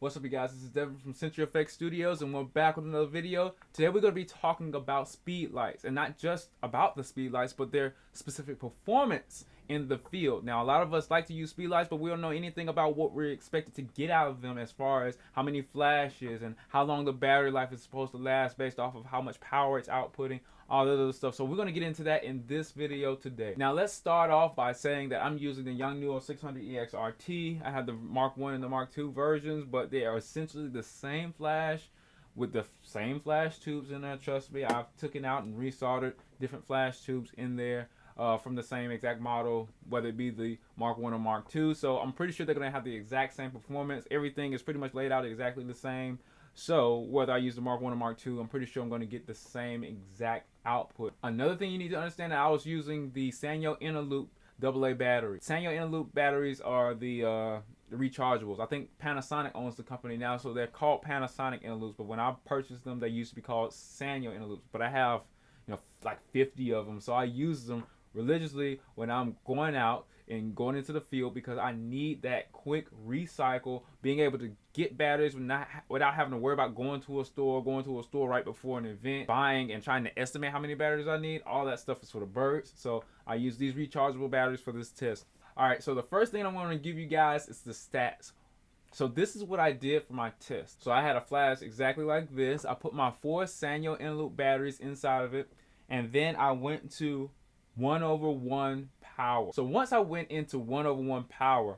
What's up, you guys? This is Devin from CenturyFX Studios, and we're back with another video. Today we're going to be talking about speedlights, and not just about the speedlights, but their specific performance in the field. Now, a lot of us like to use speedlights, but we don't know anything about what we're expected to get out of them as far as how many flashes and how long the battery life is supposed to last based off of how much power it's outputting, all that other stuff. So we're going to get into that in this video today. Now, let's start off by saying that I'm using the Yongnuo 600EX RT. I have the Mark 1 and the Mark 2 versions, but they are essentially the same flash with the same flash tubes in there. Trust me, I've taken out and resoldered different flash tubes in there from the same exact model, whether it be the Mark 1 or Mark 2. So I'm pretty sure they're going to have the exact same performance. Everything is pretty much laid out exactly the same. So whether I use the Mark 1 or Mark 2, I'm pretty sure I'm going to get the same exact output. Another thing you need to understand, that I was using the Sanyo Inner Loop AA battery. Sanyo Inner Loop batteries are the rechargeables. I think Panasonic owns the company now, so they're called Panasonic Inner Loops. But when I purchased them, they used to be called Sanyo Inner Loops. But I have, like 50 of them, so I use them religiously when I'm going out and going into the field, because I need that quick recycle, being able to get batteries without having to worry about going to a store right before an event, buying and trying to estimate how many batteries I need. All that stuff is for the birds. So I use these rechargeable batteries for this test. All right, so the first thing I'm going to give you guys is the stats. So this is what I did for my test. So I had a flash exactly like this. I put my 4 Sanyo Inner Loop batteries inside of it, and then I went to 1/1 power. So once I went into 1/1 power,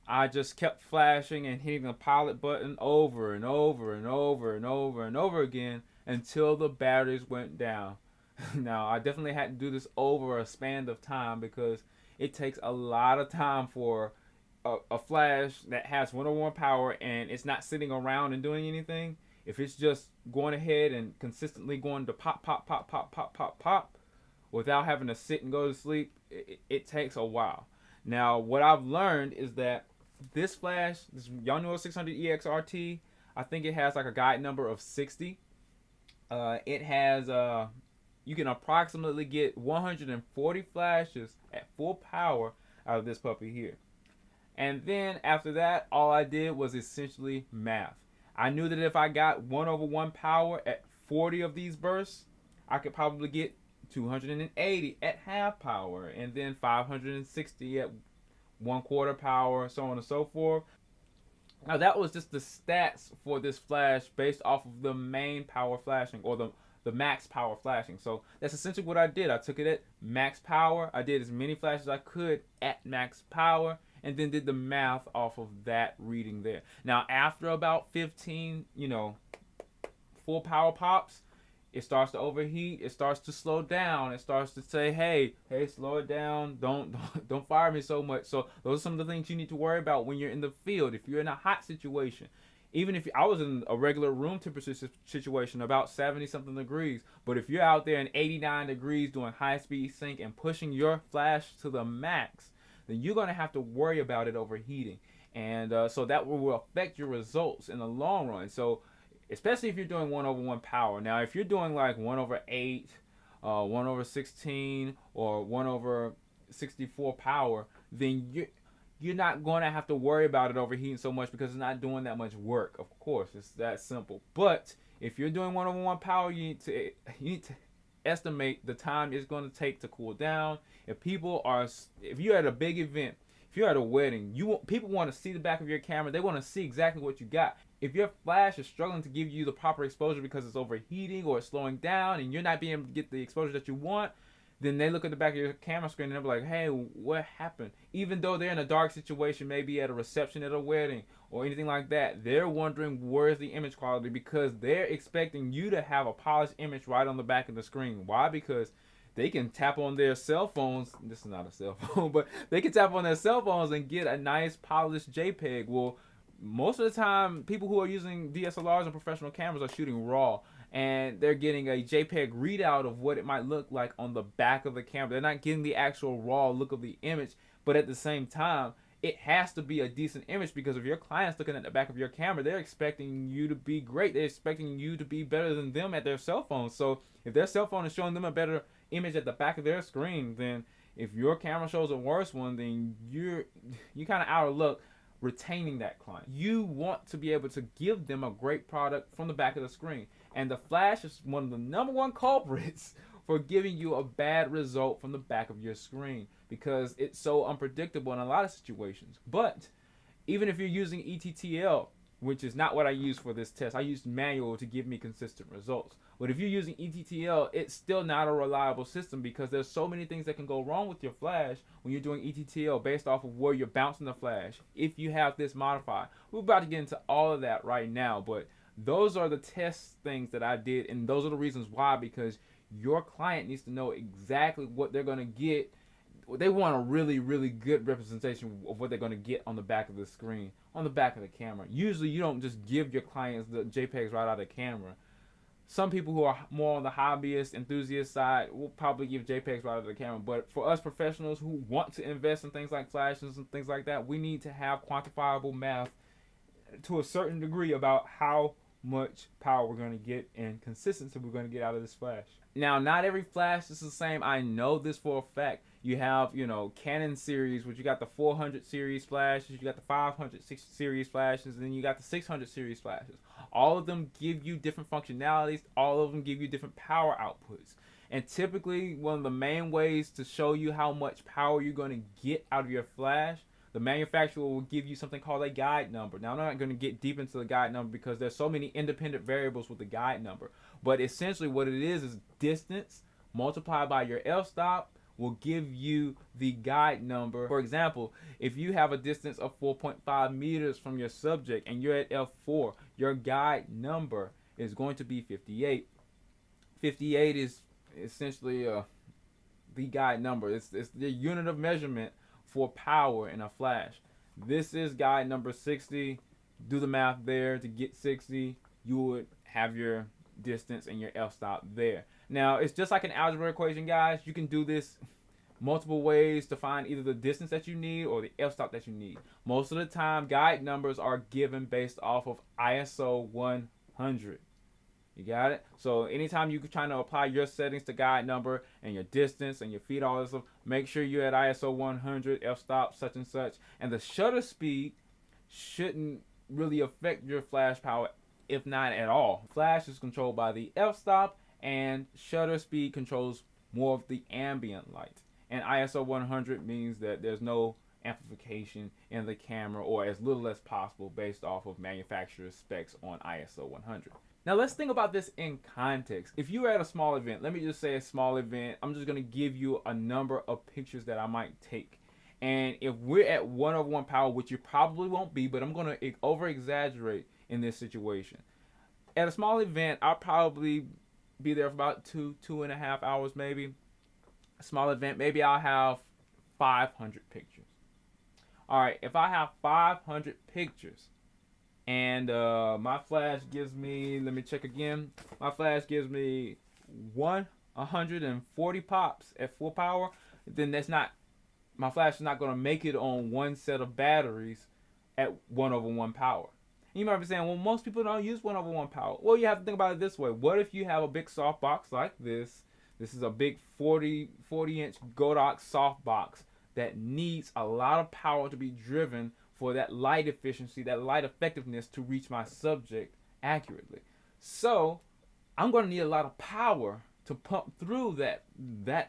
I just kept flashing and hitting the pilot button over and over and over and over and over again until the batteries went down. Now, I definitely had to do this over a span of time, because it takes a lot of time for a flash that has 1/1 power and it's not sitting around and doing anything. If it's just going ahead and consistently going to pop, pop, pop, pop, pop, pop, pop, without having to sit and go to sleep, it takes a while. Now, what I've learned is that this flash, this Yongnuo 600EX RT, I think it has like a guide number of 60. It has, you can approximately get 140 flashes at full power out of this puppy here. And then after that, all I did was essentially math. I knew that if I got 1/1 power at 40 of these bursts, I could probably get 280 at half power, and then 560 at 1/4 power, so on and so forth. Now, that was just the stats for this flash based off of the main power flashing, or the max power flashing. So that's essentially what I did. I took it at max power. I did as many flashes as I could at max power, and then did the math off of that reading there. Now, after about 15, full power pops, it starts to overheat. It starts to slow down. It starts to say, hey, slow it down. Don't fire me so much. So those are some of the things you need to worry about when you're in the field. If you're in a hot situation, even if I was in a regular room temperature situation, about 70 something degrees, but if you're out there in 89 degrees doing high speed sync and pushing your flash to the max, then you're going to have to worry about it overheating. And so that will affect your results in the long run. So especially if you're doing 1/1 power. Now, if you're doing like 1/8, 1/16, or 1/64 power, then you're not going to have to worry about it overheating so much, because it's not doing that much work. Of course, it's that simple. But if you're doing 1/1 power, you need to estimate the time it's going to take to cool down. If you're at a big event, if you're at a wedding, people want to see the back of your camera. They want to see exactly what you got. If your flash is struggling to give you the proper exposure because it's overheating or it's slowing down and you're not being able to get the exposure that you want, then they look at the back of your camera screen and they're like, hey, what happened? Even though they're in a dark situation, maybe at a reception at a wedding or anything like that, they're wondering where's the image quality, because they're expecting you to have a polished image right on the back of the screen. Why? Because they can tap on their cell phones. This is not a cell phone, but they can tap on their cell phones and get a nice polished JPEG. Well, most of the time, people who are using DSLRs and professional cameras are shooting RAW, and they're getting a JPEG readout of what it might look like on the back of the camera. They're not getting the actual raw look of the image, but at the same time, it has to be a decent image, because if your client's looking at the back of your camera, they're expecting you to be great. They're expecting you to be better than them at their cell phone. So if their cell phone is showing them a better image at the back of their screen, then if your camera shows a worse one, then you kind of out of luck. retaining that client. You want to be able to give them a great product from the back of the screen. And the flash is one of the number one culprits for giving you a bad result from the back of your screen because it's so unpredictable in a lot of situations. But even if you're using ETTL, which is not what I use for this test, I used manual to give me consistent results. But if you're using ETTL, it's still not a reliable system because there's so many things that can go wrong with your flash when you're doing ETTL based off of where you're bouncing the flash. If you have this modified, we're about to get into all of that right now, but those are the test things that I did, and those are the reasons why, because your client needs to know exactly what they're going to get. They want a really, really good representation of what they're going to get on the back of the screen, on the back of the camera. Usually you don't just give your clients the JPEGs right out of the camera. Some people who are more on the hobbyist, enthusiast side will probably give JPEGs right out of the camera. But for us professionals who want to invest in things like flashes and things like that, we need to have quantifiable math to a certain degree about how much power we're going to get and consistency we're going to get out of this flash. Now, not every flash is the same. I know this for a fact. You have, Canon series, which you got the 400 series flashes, you got the 500 series flashes, and then you got the 600 series flashes. All of them give you different functionalities. All of them give you different power outputs. And typically, one of the main ways to show you how much power you're going to get out of your flash, the manufacturer will give you something called a guide number. Now, I'm not going to get deep into the guide number because there's so many independent variables with the guide number. But essentially what it is distance multiplied by your f-stop will give you the guide number. For example, if you have a distance of 4.5 meters from your subject and you're at f4, your guide number is going to be 58. 58 is essentially the guide number. It's the unit of measurement for power in a flash. This is guide number 60. Do the math there to get 60. You would have your distance and your f-stop there. Now, it's just like an algebra equation, guys. You can do this multiple ways to find either the distance that you need or the f-stop that you need. Most of the time, guide numbers are given based off of ISO 100. You got it? So anytime you're trying to apply your settings to guide number and your distance and your feet, all this stuff, make sure you're at ISO 100, f-stop, such and such. And the shutter speed shouldn't really affect your flash power, if not at all. Flash is controlled by the f-stop, and shutter speed controls more of the ambient light. And ISO 100 means that there's no amplification in the camera, or as little as possible, based off of manufacturer specs on ISO 100. Now let's think about this in context. If you were at a small event, let me just say a small event, I'm just going to give you a number of pictures that I might take. And if we're at 1/1 power, which you probably won't be, but I'm going to over exaggerate in this situation. At a small event, I'll probably be there for about 2.5 hours maybe. A small event, maybe I'll have 500 pictures. All right, if I have 500 pictures, and my flash gives me, let me check again, my flash gives me 140 pops at full power, then my flash is not going to make it on one set of batteries at 1/1 power. And you might be saying, well, most people don't use 1/1 power. Well, you have to think about it this way. What if you have a big softbox like this? This is a big 40-inch Godox softbox that needs a lot of power to be driven for that light efficiency, that light effectiveness to reach my subject accurately. So I'm going to need a lot of power to pump through that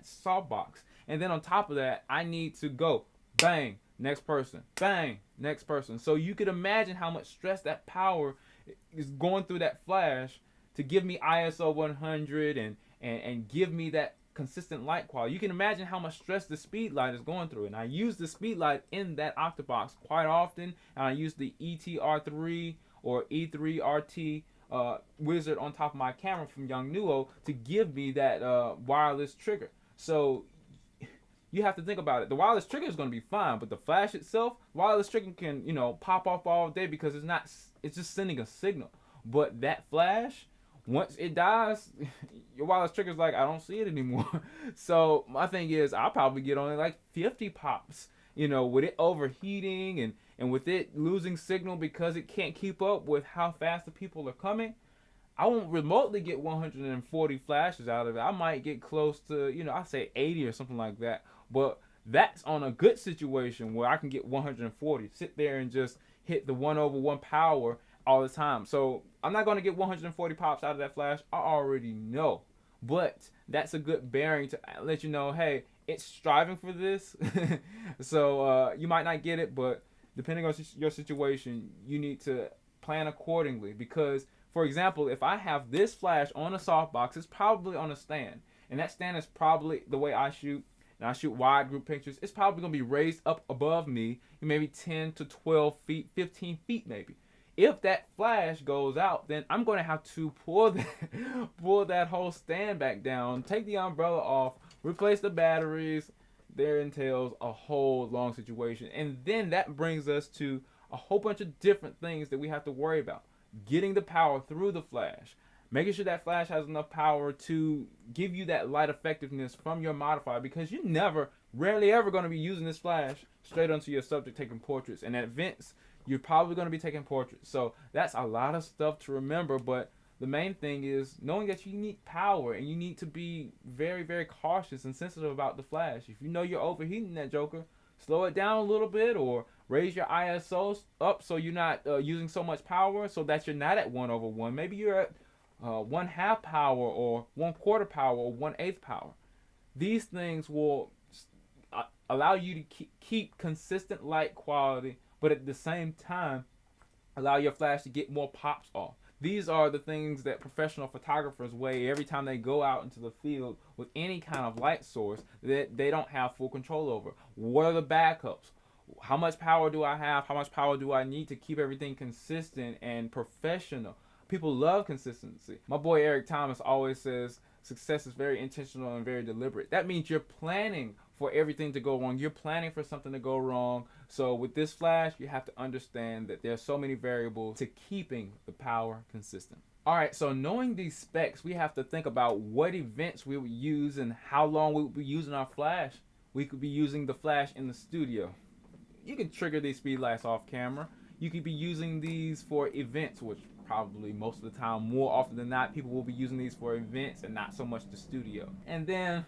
softbox. And then on top of that, I need to go bang, next person, bang, next person. So you could imagine how much stress that power is going through that flash to give me ISO 100 and give me that consistent light quality. You can imagine how much stress the Speedlight is going through. And I use the Speedlight in that octabox quite often. And I use the ETR3 or E3RT wizard on top of my camera from Young Nuo to give me that wireless trigger. So you have to think about it. The wireless trigger is going to be fine, but the flash itself, wireless trigger can, pop off all day because it's just sending a signal. But that flash, once it dies, your wireless trigger's like, I don't see it anymore. So my thing is, I'll probably get only like 50 pops, with it overheating and with it losing signal because it can't keep up with how fast the people are coming. I won't remotely get 140 flashes out of it. I might get close to, I say 80 or something like that. But that's on a good situation where I can get 140. Sit there and just hit the 1/1 power all the time. So I'm not going to get 140 pops out of that flash. I already know. But that's a good bearing to let you know, hey, it's striving for this. So you might not get it, but depending on your situation, you need to plan accordingly. Because, for example, if I have this flash on a softbox, it's probably on a stand. And that stand is probably the way I shoot. And I shoot wide group pictures. It's probably going to be raised up above me, maybe 10 to 12 feet, 15 feet maybe. If that flash goes out, then I'm going to have to pull that whole stand back down, take the umbrella off, replace the batteries. There entails a whole long situation. And then that brings us to a whole bunch of different things that we have to worry about. Getting the power through the flash, making sure that flash has enough power to give you that light effectiveness from your modifier, because you rarely ever going to be using this flash straight onto your subject taking portraits. And at events, you're probably going to be taking portraits. So that's a lot of stuff to remember, but the main thing is knowing that you need power, and you need to be very, very cautious and sensitive about the flash. If you know you're overheating that joker, slow it down a little bit, or raise your ISO up so you're not using so much power, so that you're not at 1/1. Maybe you're at 1/2 power, or 1/4 power, or 1/8 power. These things will allow you to keep consistent light quality, but at the same time allow your flash to get more pops off. These are the things that professional photographers weigh every time they go out into the field with any kind of light source that they don't have full control over. What are the backups? How much power do I have? How much power do I need to keep everything consistent and professional? People love consistency. My boy Eric Thomas always says success is very intentional and very deliberate. That means you're planning for everything to go wrong. You're planning for something to go wrong. So with this flash, you have to understand that there's so many variables to keeping the power consistent. All right, so knowing these specs, we have to think about what events we would use and how long we would be using our flash. We could be using the flash in the studio. You can trigger these speedlights off camera. You could be using these for events, which probably most of the time, more often than not, people will be using these for events and not so much the studio. And then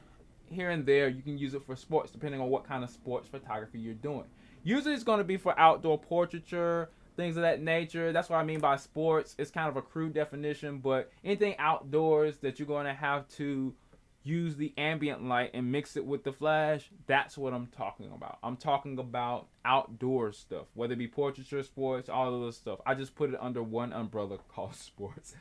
here and there, you can use it for sports, depending on what kind of sports photography you're doing. Usually it's going to be for outdoor portraiture, things of that nature. That's what I mean by sports. It's kind of a crude definition, but anything outdoors that you're going to have to use the ambient light and mix it with the flash, that's what I'm talking about. I'm talking about outdoor stuff, whether it be portraiture, sports, all of this stuff. I just put it under one umbrella called sports.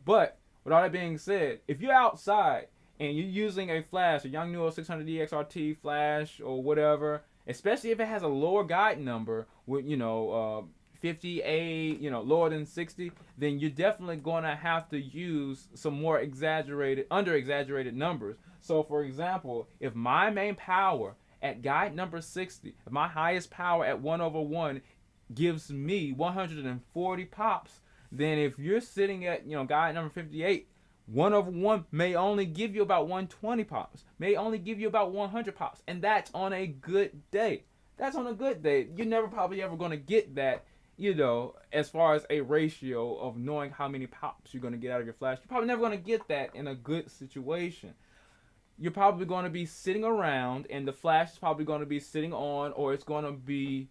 But with all that being said, if you're outside and you're using a flash, a Yongnuo 600D XRT flash or whatever, especially if it has a lower guide number with 50A, lower than 60, then you're definitely going to have to use some more under exaggerated numbers. So for example, if my main power at guide number 60, if my highest power at 1/1 gives me 140 pops, then if you're sitting at guide number 58, 1/1 may only give you about 120 pops, may only give you about 100 pops, and that's on a good day. That's on a good day. You're never probably ever going to get that, as far as a ratio of knowing how many pops you're going to get out of your flash. You're probably never going to get that in a good situation. You're probably going to be sitting around, and the flash is probably going to be sitting on, or it's going to be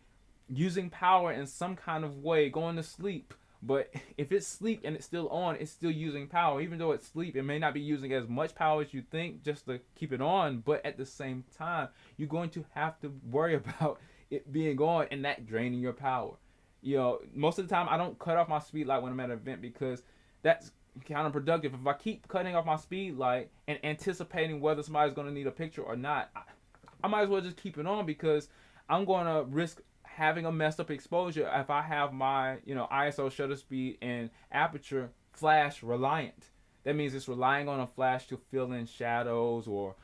using power in some kind of way, going to sleep. But if it's sleep and it's still on, it's still using power. Even though it's sleep, it may not be using as much power as you think just to keep it on. But at the same time, you're going to have to worry about it being on and that draining your power. Most of the time, I don't cut off my speed light when I'm at an event, because that's counterproductive. If I keep cutting off my speed light and anticipating whether somebody's going to need a picture or not, I might as well just keep it on, because I'm going to risk having a messed up exposure if I have my ISO, shutter speed, and aperture flash reliant. That means it's relying on a flash to fill in shadows or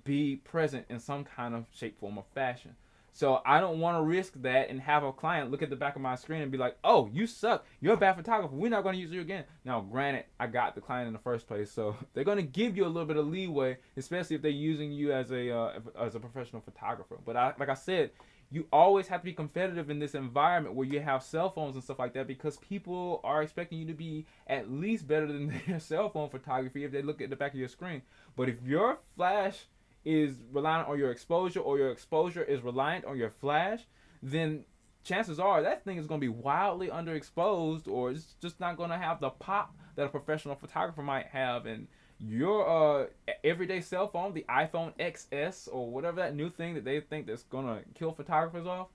be present in some kind of shape, form, or fashion. So I don't want to risk that and have a client look at the back of my screen and be like, oh, you suck, you're a bad photographer, we're not going to use you again. Now granted, I got the client in the first place, so they're going to give you a little bit of leeway, especially if they're using you as a professional photographer. But like I said, you always have to be competitive in this environment where you have cell phones and stuff like that, because people are expecting you to be at least better than their cell phone photography if they look at the back of your screen. But if your flash is reliant on your exposure, or your exposure is reliant on your flash, then chances are that thing is going to be wildly underexposed, or it's just not going to have the pop that a professional photographer might have. And your everyday cell phone, the iPhone XS or whatever that new thing that they think that's going to kill photographers off,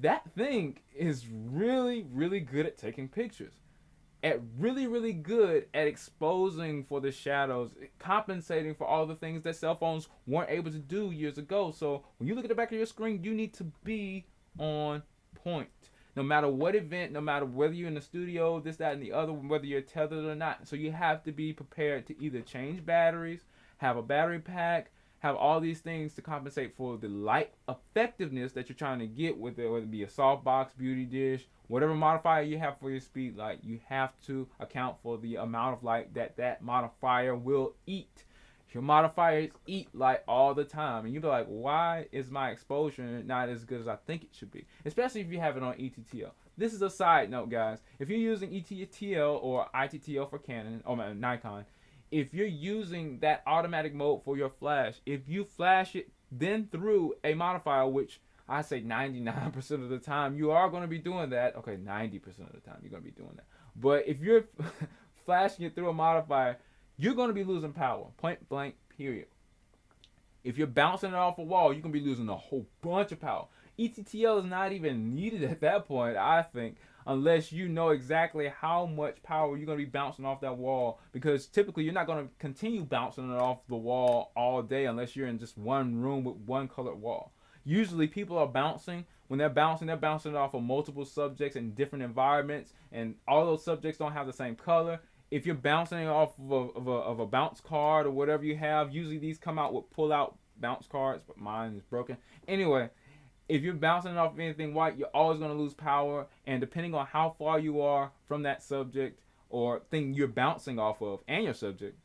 that thing is really, really good at taking pictures. At really, really good at exposing for the shadows, compensating for all the things that cell phones weren't able to do years ago. So when you look at the back of your screen, you need to be on point. No matter what event, no matter whether you're in the studio, this, that, and the other, whether you're tethered or not. So you have to be prepared to either change batteries, have a battery pack, have all these things to compensate for the light effectiveness that you're trying to get with it, whether it be a softbox, beauty dish, whatever modifier you have for your speed light. You have to account for the amount of light that modifier will eat. Your modifiers eat light all the time, and you'll be like, why is my exposure not as good as I think it should be? Especially if you have it on ETTL. This is a side note, guys. If you're using ETTL or ITTL for Canon or Nikon, if you're using that automatic mode for your flash, if you flash it then through a modifier, which I say 99% of the time you are going to be doing that. Okay, 90% of the time you're going to be doing that. But if you're flashing it through a modifier, you're going to be losing power, point blank, period. If you're bouncing it off a wall, you're going to be losing a whole bunch of power. ETTL is not even needed at that point, I think, unless you know exactly how much power you're going to be bouncing off that wall, because typically you're not going to continue bouncing it off the wall all day unless you're in just one room with one colored wall. Usually people are bouncing. When they're bouncing it off of multiple subjects in different environments, and all those subjects don't have the same color. If you're bouncing it off of a bounce card or whatever you have, usually these come out with pull-out bounce cards, but mine is broken. Anyway, if you're bouncing it off of anything white, you're always going to lose power, and depending on how far you are from that subject or thing you're bouncing off of and your subject,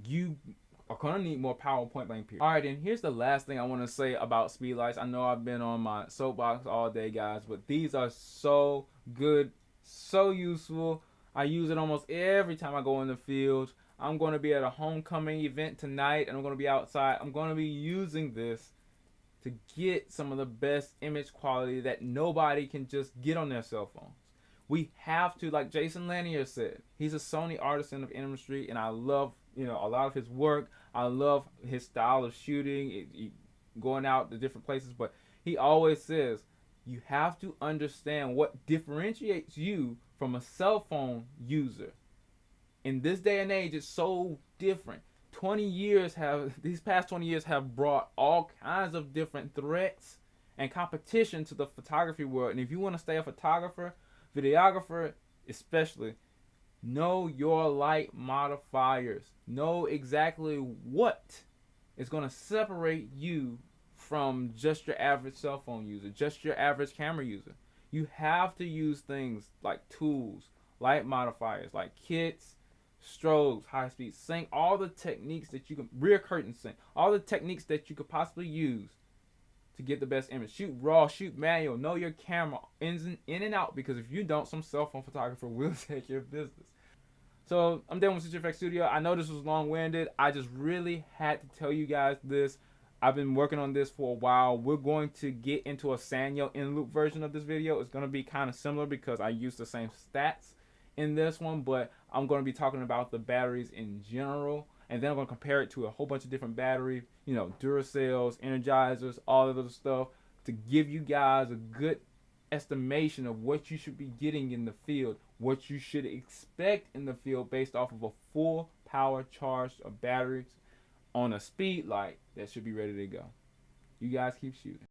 you are going to need more power, point blank, period. Alright, and here's the last thing I want to say about Speedlights. I know I've been on my soapbox all day, guys, but these are so good, so useful. I use it almost every time I go in the field. I'm going to be at a homecoming event tonight, and I'm going to be outside. I'm going to be using this to get some of the best image quality that nobody can just get on their cell phones. We have to, like Jason Lanier said, he's a Sony artisan of industry, and I love, a lot of his work. I love his style of shooting, going out to different places, but he always says you have to understand what differentiates you from a cell phone user. In this day and age, it's so different. These past 20 years have brought all kinds of different threats and competition to the photography world. And if you want to stay a photographer, videographer especially, know your light modifiers. Know exactly what is going to separate you from just your average cell phone user, just your average camera user. You have to use things like tools, light modifiers, like kits, strobes, high speed sync, all the techniques that you can, rear curtain sync, all the techniques that you could possibly use to get the best image. Shoot raw, shoot manual, know your camera in and out, because if you don't, some cell phone photographer will take your business. So I'm done with CenturyFX Studio. I know this was long-winded. I just really had to tell you guys this. I've been working on this for a while. We're going to get into a Sanyo in-loop version of this video. It's going to be kind of similar because I use the same stats in this one, but I'm going to be talking about the batteries in general, and then I'm going to compare it to a whole bunch of different batteries, Duracells, Energizers, all of those stuff, to give you guys a good estimation of what you should be getting in the field, what you should expect in the field based off of a full power charge of batteries on a speed light that should be ready to go. You guys keep shooting.